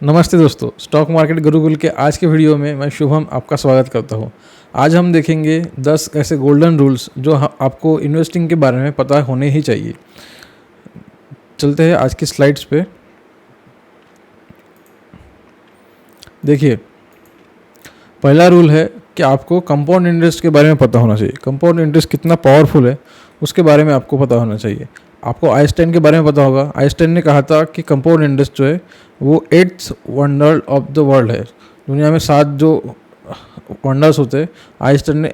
नमस्ते दोस्तों, stock market Gurukul के आज के वीडियो में मैं शुभम आपका स्वागत करता हूं। आज हम देखेंगे 10 ऐसे गोल्डन रूल्स जो आपको इन्वेस्टिंग के बारे में पता होने ही चाहिए। चलते हैं आज की स्लाइड्स पे। देखिए, पहला रूल है कि आपको कंपाउंड इंटरेस्ट के बारे में पता होना चाहिए। कंपाउंड इंटरेस्ट कितना पावरफुल है उसके बारे में आपको पता होना चाहिए। आपको आइंस्टाइन के बारे में पता होगा। आइंस्टाइन ने कहा था कि कंपाउंड इंटरेस्ट जो है वो 8th wonder of the world है। दुनिया में 7 जो वंडर्स होते हैं, आइंस्टाइन ने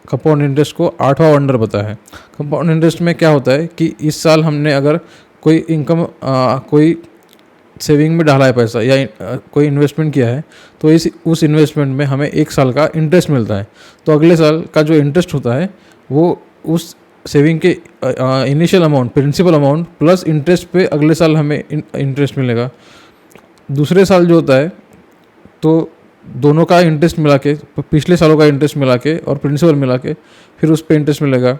कंपाउंड इंटरेस्ट को 8वां वंडर बताया है। कंपाउंड इंटरेस्ट में क्या होता है कि इस साल हमने अगर कोई इनकम कोई सेविंग में डाला है पैसा या कोई इन्वेस्टमेंट किया है, तो उस इन्वेस्टमेंट में हमें 1 साल का इंटरेस्ट मिलता है। तो अगले साल का जो इंटरेस्ट होता है वो उस सेविंग के initial amount, principal amount plus interest पे अगले साल हमें इंटरेस्ट मिलेगा। दूसरे साल जो होता है तो दोनों का इंटरेस्ट मिला के, पिछले सालों का इंटरेस्ट मिला के और प्रिंसिपल मिला के फिर उस पर इंटरेस्ट मिलेगा।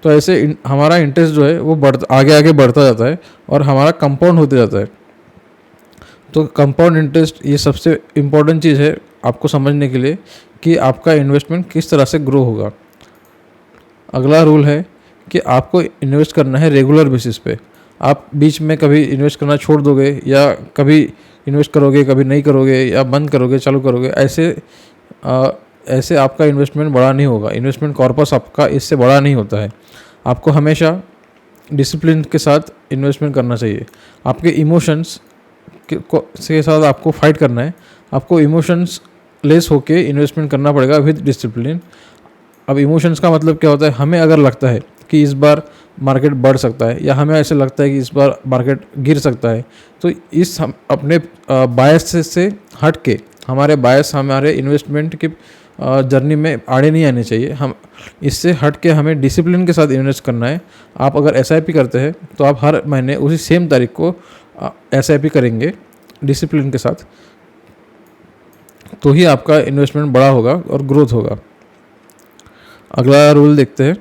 तो ऐसे हमारा इंटरेस्ट जो है वो आगे आगे बढ़ता जाता है और हमारा कंपाउंड होते जाता है। तो कंपाउंड इंटरेस्ट ये सबसे इम्पोर्टेंट चीज़ है आपको समझने के लिए कि आपका इन्वेस्टमेंट किस तरह से ग्रो होगा। अगला रूल है कि आपको इन्वेस्ट करना है रेगुलर बेसिस पे। आप बीच में कभी इन्वेस्ट करना छोड़ दोगे या कभी इन्वेस्ट करोगे, कभी नहीं करोगे या बंद करोगे, चालू करोगे, ऐसे आपका इन्वेस्टमेंट बड़ा नहीं होगा। इन्वेस्टमेंट कॉर्पस आपका इससे बड़ा नहीं होता है। आपको हमेशा डिसिप्लिन के साथ इन्वेस्टमेंट करना चाहिए। आपके इमोशंस के साथ आपको फाइट करना है। आपको इमोशंस लेस होके इन्वेस्टमेंट करना पड़ेगा विद डिसिप्लिन। अब इमोशंस का मतलब क्या होता है? हमें अगर लगता है कि इस बार मार्केट बढ़ सकता है या हमें ऐसे लगता है कि इस बार मार्केट गिर सकता है, तो हम अपने बायस से हट के, हमारे बायस हमारे इन्वेस्टमेंट की जर्नी में आड़े नहीं आने चाहिए। हम इससे हट के हमें डिसिप्लिन के साथ इन्वेस्ट करना है। आप अगर SIP करते हैं तो आप हर महीने उसी सेम तारीख को SIP करेंगे डिसिप्लिन के साथ, तो ही आपका इन्वेस्टमेंट बड़ा होगा और ग्रोथ होगा। अगला रूल देखते हैं,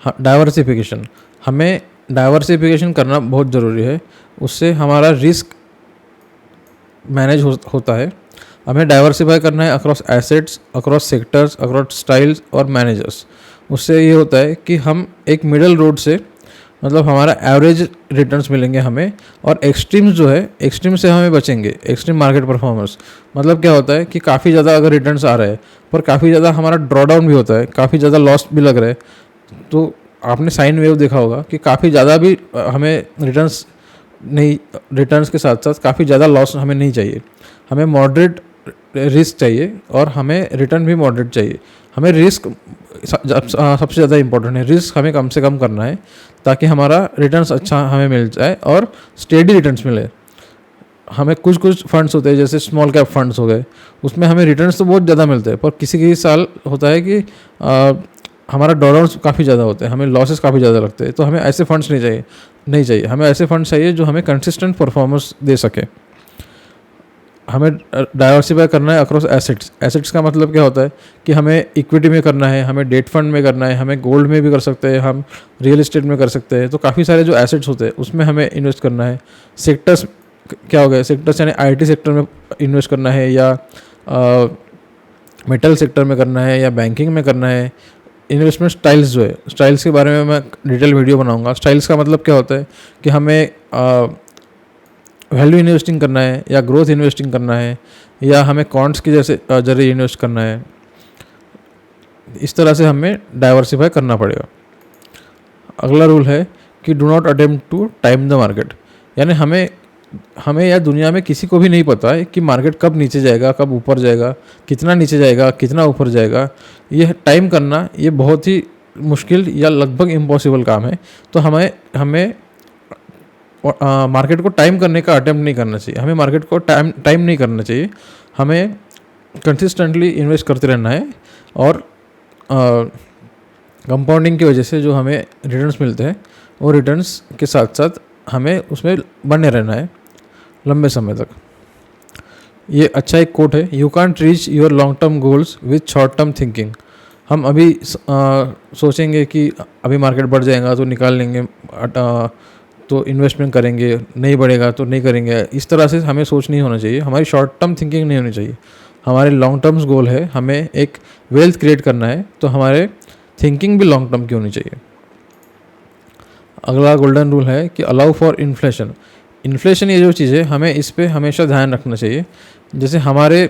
डाइवर्सिफिकेशन। हमें डाइवर्सिफिकेशन करना बहुत ज़रूरी है। उससे हमारा रिस्क मैनेज होता है। हमें डाइवर्सिफाई करना है across assets, across sectors, across styles और मैनेजर्स। उससे ये होता है कि हम एक मिडल रोड से, मतलब हमारा एवरेज रिटर्न्स मिलेंगे हमें, और एक्सट्रीम्स जो है, एक्सट्रीम से हमें बचेंगे। एक्सट्रीम मार्केट परफॉर्मेंस मतलब क्या होता है कि काफ़ी ज़्यादा अगर रिटर्न्स आ रहे हैं पर काफ़ी ज़्यादा हमारा ड्रॉडाउन भी होता है, काफ़ी ज़्यादा लॉस भी लग रहा है, तो आपने साइन वेव देखा होगा कि काफ़ी ज़्यादा भी हमें रिटर्न्स के साथ साथ काफ़ी ज़्यादा लॉस हमें नहीं चाहिए। हमें मॉडरेट रिस्क चाहिए और हमें रिटर्न भी मॉडरेट चाहिए। हमें रिस्क सबसे ज़्यादा इंपॉर्टेंट है। रिस्क हमें कम से कम करना है ताकि हमारा रिटर्न्स अच्छा हमें मिल जाए और स्टेडी रिटर्न्स मिले। हमें कुछ फंड्स होते हैं जैसे स्मॉल कैप फंड्स हो गए, उसमें हमें रिटर्न्स तो बहुत ज़्यादा मिलते हैं, पर किसी साल होता है कि हमारा ड्रॉडाउन्स काफ़ी ज़्यादा होते हैं, हमें लॉसेस काफ़ी ज़्यादा लगते हैं। तो हमें ऐसे फंड्स नहीं चाहिए। हमें ऐसे फंड्स चाहिए जो हमें कंसिस्टेंट परफॉर्मेंस दे सके। हमें डाइवर्सिफाई करना है अक्रॉस एसेट्स। एसेट्स का मतलब क्या होता है कि हमें इक्विटी में करना है, हमें डेट फंड में करना है, हमें गोल्ड में भी कर सकते हैं, हम रियल एस्टेट में कर सकते हैं। तो काफ़ी सारे जो एसेट्स होते हैं उसमें हमें इन्वेस्ट करना है। सेक्टर्स क्या हो गए? सेक्टर्स यानी IT सेक्टर में इन्वेस्ट करना है या मेटल सेक्टर में करना है या बैंकिंग में करना है। इन्वेस्टमेंट स्टाइल्स जो है, स्टाइल्स के बारे में मैं डिटेल वीडियो बनाऊंगा। स्टाइल्स का मतलब क्या होता है कि हमें वैल्यू इन्वेस्टिंग करना है या ग्रोथ इन्वेस्टिंग करना है या हमें कॉन्ट्स की जरिए इन्वेस्ट करना है। इस तरह से हमें डाइवर्सिफाई करना पड़ेगा। अगला रूल है कि do not attempt to time the market. यानी हमें या दुनिया में किसी को भी नहीं पता है कि मार्केट कब नीचे जाएगा, कब ऊपर जाएगा, कितना नीचे जाएगा, कितना ऊपर जाएगा। यह टाइम करना ये बहुत ही मुश्किल या लगभग इम्पॉसिबल काम है। तो हमें मार्केट को टाइम करने का अटेम्प्ट नहीं करना चाहिए। हमें मार्केट को टाइम नहीं करना चाहिए। हमें कंसिस्टेंटली इन्वेस्ट करते रहना है और कंपाउंडिंग की वजह से जो हमें रिटर्न्स मिलते हैं वो रिटर्न्स के साथ साथ हमें उसमें बने रहना है लंबे समय तक। ये अच्छा एक कोट है, you can't reach your long term goals with short term thinking. हम अभी सोचेंगे कि अभी मार्केट बढ़ जाएगा तो निकाल लेंगे तो इन्वेस्टमेंट करेंगे, नहीं बढ़ेगा तो नहीं करेंगे, इस तरह से हमें सोच नहीं होना चाहिए। हमारी शॉर्ट टर्म थिंकिंग नहीं होनी चाहिए। हमारे लॉन्ग टर्म्स गोल है, हमें एक वेल्थ क्रिएट करना है, तो हमारे थिंकिंग भी लॉन्ग टर्म की होनी चाहिए। अगला गोल्डन रूल है कि अलाउ फॉर इन्फ्लेशन। इन्फ्लेशन ये जो चीज़ है, हमें इस पे हमेशा ध्यान रखना चाहिए। जैसे हमारे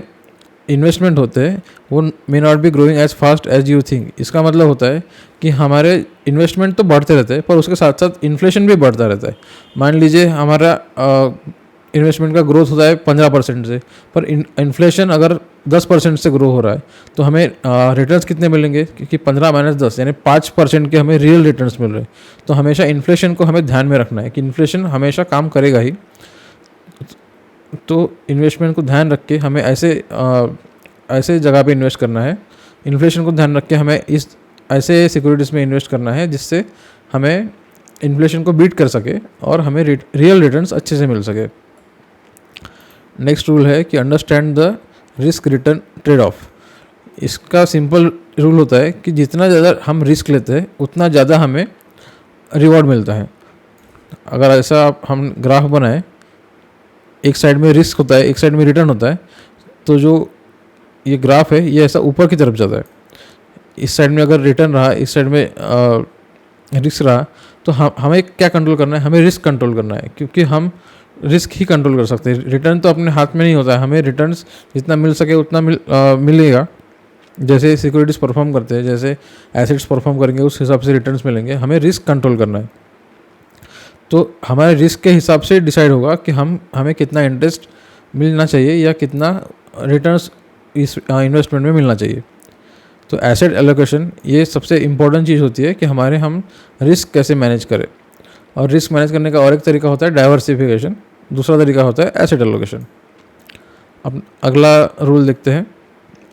इन्वेस्टमेंट होते हैं वो may not be growing as fast as you think. इसका मतलब होता है कि हमारे इन्वेस्टमेंट तो बढ़ते रहते हैं, पर उसके साथ साथ इन्फ्लेशन भी बढ़ता रहता है। मान लीजिए हमारा इन्वेस्टमेंट का ग्रोथ होता है 15% से, पर इन्फ्लेशन अगर 10% से ग्रो हो रहा है, तो हमें रिटर्न्स कितने मिलेंगे? क्योंकि 15 माइनस 10 यानी 5% के हमें रियल रिटर्न्स मिल रहे हैं। तो हमेशा इन्फ्लेशन को हमें ध्यान में रखना है कि इन्फ्लेशन हमेशा काम करेगा ही। तो इन्वेस्टमेंट को ध्यान रख के हमें ऐसे जगह पे इन्वेस्ट करना है। इन्फ्लेशन को ध्यान रख के हमें इस ऐसे सिक्योरिटीज़ में इन्वेस्ट करना है जिससे हमें इन्फ्लेशन को बीट कर सके और हमें रियल रिटर्न्स अच्छे से मिल सके। नेक्स्ट रूल है कि understand the risk return trade off. इसका सिंपल रूल होता है कि जितना ज़्यादा हम रिस्क लेते हैं उतना ज़्यादा हमें रिवॉर्ड मिलता है। अगर ऐसा हम ग्राफ बनाएं, एक साइड में रिस्क होता है, एक साइड में रिटर्न होता है, तो जो ये ग्राफ है ये ऐसा ऊपर की तरफ जाता है। इस साइड में अगर रिटर्न रहा, इस साइड में रिस्क रहा, तो हमें क्या कंट्रोल करना है? हमें रिस्क कंट्रोल करना है, क्योंकि हम रिस्क ही कंट्रोल कर सकते हैं। रिटर्न तो अपने हाथ में नहीं होता है, हमें रिटर्न्स जितना मिल सके उतना मिलेगा। जैसे सिक्योरिटीज़ परफॉर्म करते हैं, जैसे एसेट्स परफॉर्म करेंगे, उस हिसाब से रिटर्न्स मिलेंगे। हमें रिस्क कंट्रोल करना है, तो हमारे रिस्क के हिसाब से डिसाइड होगा कि हमें कितना इंटरेस्ट मिलना चाहिए या कितना रिटर्न्स इस इन्वेस्टमेंट में मिलना चाहिए। तो एसेट एलोकेशन ये सबसे इम्पोर्टेंट चीज़ होती है कि हम रिस्क कैसे मैनेज करें। और रिस्क मैनेज करने का और एक तरीका होता है डाइवर्सिफिकेशन, दूसरा तरीका होता है एसेट एलोकेशन। अब अगला रूल देखते हैं।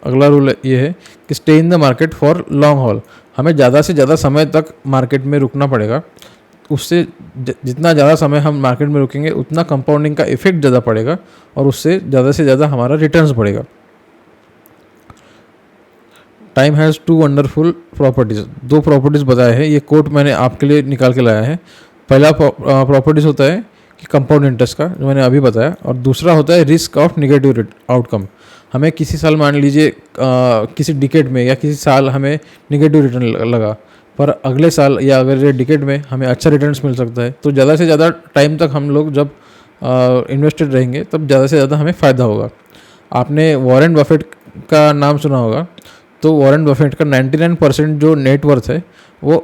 अगला रूल ये है कि stay in the market for long haul. हमें ज़्यादा से ज़्यादा समय तक मार्केट में रुकना पड़ेगा। उससे जितना ज़्यादा समय हम मार्केट में रुकेंगे उतना कंपाउंडिंग का इफेक्ट ज़्यादा पड़ेगा और उससे ज़्यादा हमारा रिटर्न्स बढ़ेगा। Time has two wonderful properties. 2 properties बताए हैं, ये कोट मैंने आपके लिए निकाल के लाया है। पहला प्रॉपर्टीज़ होता है कि कंपाउंड इंटरेस्ट का, जो मैंने अभी बताया, और दूसरा होता है रिस्क ऑफ निगेटिव आउटकम। हमें किसी साल मान लीजिए किसी डिकेड में या किसी साल हमें निगेटिव रिटर्न लगा, पर अगले साल या अगले डिकेड में हमें अच्छा रिटर्न्स मिल सकता है। तो ज़्यादा से ज़्यादा टाइम तक हम लोग जब इन्वेस्टेड रहेंगे तब ज़्यादा से ज़्यादा हमें फ़ायदा होगा। आपने वॉरेन बफेट का नाम सुना होगा। तो वॉरेन बफेट का 99% जो नेटवर्थ है वो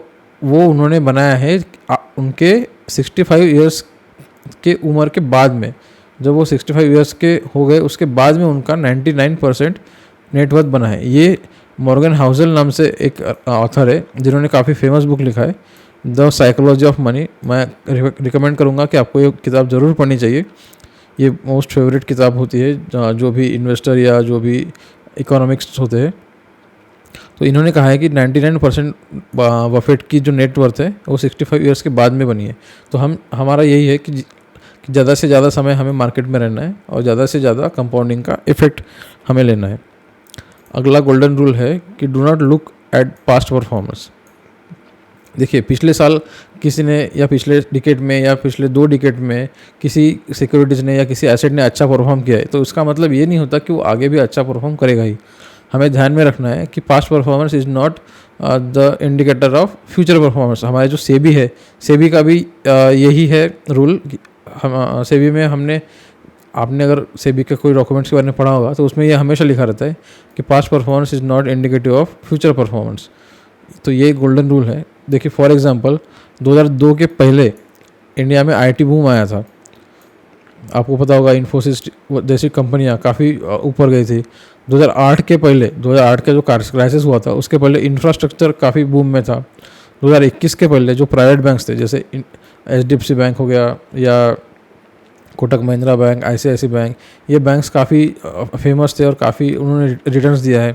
उन्होंने बनाया है उनके 65 ईयर्स के उम्र के बाद में। जब वो 65 ईयर्स के हो गए उसके बाद में उनका 99% नेटवर्थ बना है। ये मॉर्गन हाउसल नाम से एक ऑथर है जिन्होंने काफ़ी फेमस बुक लिखा है, द साइकोलॉजी ऑफ मनी। मैं रिकमेंड करूँगा कि आपको ये किताब ज़रूर पढ़नी चाहिए। ये मोस्ट फेवरेट किताब होती है जो भी इन्वेस्टर या जो भी इकोनॉमिक्स होते हैं। तो इन्होंने कहा है कि 99% बफेट की जो नेटवर्थ है वो 65 ईयर्स के बाद में बनी है। तो हमारा यही है कि ज़्यादा से ज़्यादा समय हमें मार्केट में रहना है और ज़्यादा से ज़्यादा कंपाउंडिंग का इफेक्ट हमें लेना है। अगला गोल्डन रूल है कि do not look at past performance. देखिए, पिछले साल किसी ने या पिछले डिकेड में या पिछले 2 डिकेड में किसी सिक्योरिटीज़ ने या किसी एसेट ने अच्छा परफॉर्म किया है, तो उसका मतलब ये नहीं होता कि वो आगे भी अच्छा परफॉर्म करेगा ही। हमें ध्यान में रखना है कि past performance is not the indicator of future performance. हमारे जो सेबी है, सेबी का भी यही है रूल। हम सेबी में आपने अगर सेबी के कोई डॉक्यूमेंट्स के बारे में पढ़ा होगा तो उसमें ये हमेशा लिखा रहता है कि past performance is not indicative of future performance. तो ये गोल्डन रूल है। देखिए, फॉर एग्जांपल 2002 के पहले इंडिया में आईटी बूम आया था। आपको पता होगा इन्फोसिस जैसी कंपनियां काफ़ी ऊपर गई थी। 2008 के पहले, 2008 का जो क्राइसिस हुआ था उसके पहले इंफ्रास्ट्रक्चर काफ़ी बूम में था। 2021 के पहले जो प्राइवेट बैंक्स थे, जैसे HDFC बैंक हो गया या Kotak Mahindra bank, ICICI bank, ये बैंक्स काफ़ी फेमस थे और काफ़ी उन्होंने रिटर्न्स दिया है।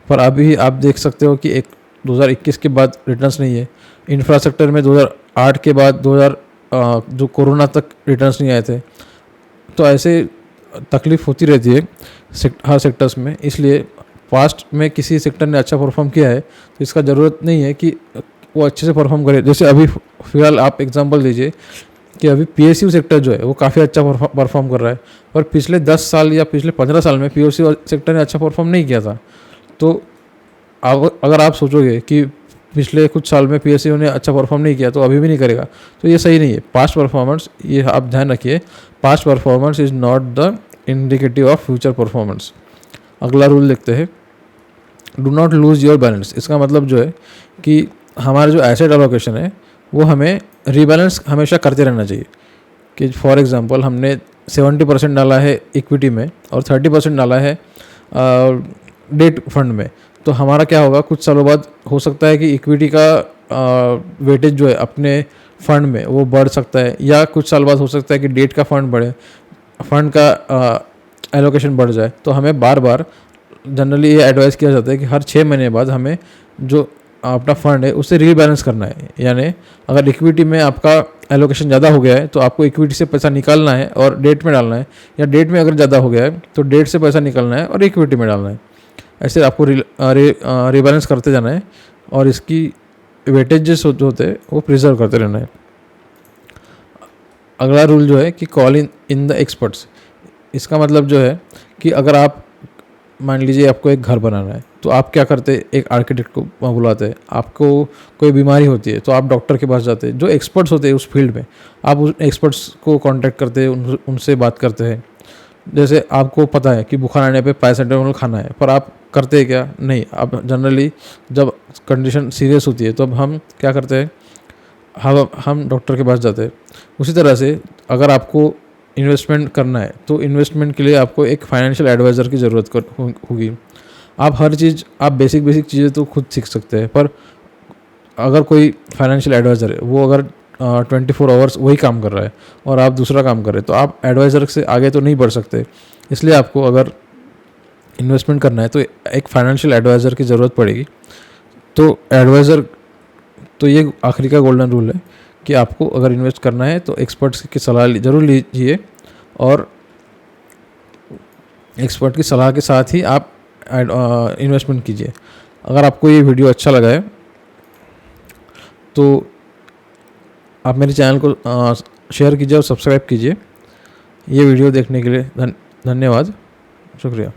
पर अभी आप देख सकते हो कि 2021 के बाद रिटर्न्स नहीं है। इंफ्रास्ट्रक्चर में 2008 के बाद जो कोरोना तक रिटर्न्स नहीं आए थे। तो ऐसे तकलीफ़ होती रहती है हर सेक्टर्स में। इसलिए पास्ट में किसी सेक्टर ने अच्छा परफॉर्म किया है तो इसका ज़रूरत नहीं है कि वो अच्छे से परफॉर्म करे। जैसे अभी फ़िलहाल आप एग्जांपल दीजिए कि अभी PSU सेक्टर जो है वो काफ़ी अच्छा परफॉर्म कर रहा है, पर पिछले 10 साल या पिछले 15 साल में PSU सेक्टर ने अच्छा परफॉर्म नहीं किया था। तो अगर आप सोचोगे कि पिछले कुछ साल में PSU ने अच्छा परफॉर्म नहीं किया तो अभी भी नहीं करेगा, तो ये सही नहीं है। पास्ट परफॉर्मेंस, ये आप ध्यान रखिए, past performance is not the indicative of future performance. अगला रूल देखते हैं, do not lose your balance. इसका मतलब जो है कि हमारा जो एसेट एलोकेशन है वो हमें रीबैलेंस हमेशा करते रहना चाहिए। कि फॉर एग्जांपल हमने 70% डाला है इक्विटी में और 30% डाला है डेट फंड में, तो हमारा क्या होगा, कुछ सालों बाद हो सकता है कि इक्विटी का वेटेज जो है अपने फंड में वो बढ़ सकता है, या कुछ साल बाद हो सकता है कि डेट का फंड का एलोकेशन बढ़ जाए। तो हमें बार बार जनरली ये एडवाइस किया जाता है कि हर 6 महीने बाद हमें जो अपना फंड है उसे रीबैलेंस करना है। यानी अगर इक्विटी में आपका एलोकेशन ज़्यादा हो गया है तो आपको इक्विटी से पैसा निकालना है और डेट में डालना है, या डेट में अगर ज़्यादा हो गया है तो डेट से पैसा निकालना है और इक्विटी में डालना है। ऐसे आपको रीबैलेंस करते जाना है और इसकी वेटेजेस जो होते हैं वो प्रिजर्व करते रहना है। अगला रूल जो है कि कॉल इन द एक्सपर्ट्स। इसका मतलब जो है कि अगर आप मान लीजिए आपको एक घर बनाना है, तो आप क्या करते, एक आर्किटेक्ट को बुलाते हैं। आपको कोई बीमारी होती है तो आप डॉक्टर के पास जाते हैं, जो एक्सपर्ट्स होते हैं उस फील्ड में। आप उस एक्सपर्ट्स को कांटेक्ट करते हैं, उनसे बात करते हैं। जैसे आपको पता है कि बुखार आने पे पैरासिटामोल खाना है, पर आप करते हैं क्या, नहीं। आप जनरली जब कंडीशन सीरियस होती है तो अब हम क्या करते हैं, हम डॉक्टर के पास जाते हैं। उसी तरह से अगर आपको इन्वेस्टमेंट करना है तो इन्वेस्टमेंट के लिए आपको एक फाइनेंशियल एडवाइज़र की ज़रूरत होगी। आप हर चीज़, आप बेसिक चीज़ें तो खुद सीख सकते हैं, पर अगर कोई फाइनेंशियल एडवाइज़र है वो अगर 24 आवर्स वही काम कर रहा है और आप दूसरा काम कर रहे हैं, तो आप एडवाइज़र से आगे तो नहीं बढ़ सकते। इसलिए आपको अगर इन्वेस्टमेंट करना है तो एक फाइनेंशियल एडवाइज़र की ज़रूरत पड़ेगी। तो एडवाइज़र, तो ये आखिरी का गोल्डन रूल है कि आपको अगर इन्वेस्ट करना है तो एक्सपर्ट्स की सलाह ज़रूर लीजिए, और एक्सपर्ट की सलाह के साथ ही आप इन्वेस्टमेंट कीजिए। अगर आपको ये वीडियो अच्छा लगा है तो आप मेरे चैनल को शेयर कीजिए और सब्सक्राइब कीजिए। ये वीडियो देखने के लिए धन्यवाद, शुक्रिया।